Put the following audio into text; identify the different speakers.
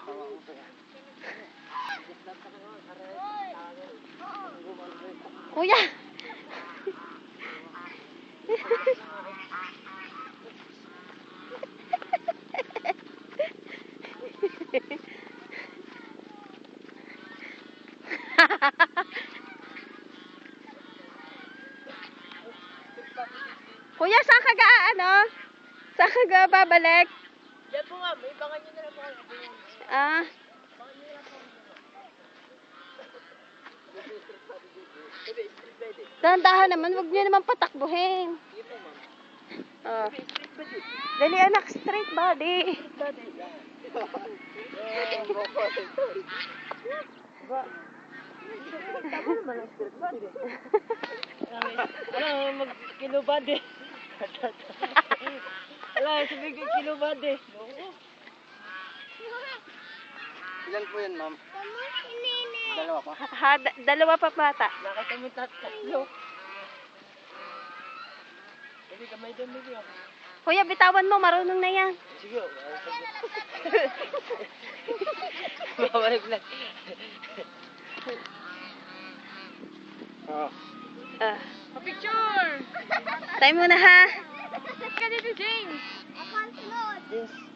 Speaker 1: Kuya! Kuya, saan ka Saan ka babalik?
Speaker 2: Diyan po ma'am, ibangan nyo na lang po kayo.
Speaker 1: Ah. Dahan-dahan naman, huwag niyo naman patakbuhin. Oh. Dali anak, straight body.
Speaker 2: Ano, mag-kilobad eh. Wala, sabi ko kilobad eh.
Speaker 3: Ilan po yan, ma'am? Dalawa pa?
Speaker 1: Dalawa pa bata.
Speaker 2: Nakita mo tatlo. Hindi kamay doon, hindi ako.
Speaker 1: Kuya, bitawan mo, marunong na yan.
Speaker 2: Sige, babalik lang.
Speaker 1: Picture! Tayo muna ha.
Speaker 2: Ka dito, James.
Speaker 3: Yes.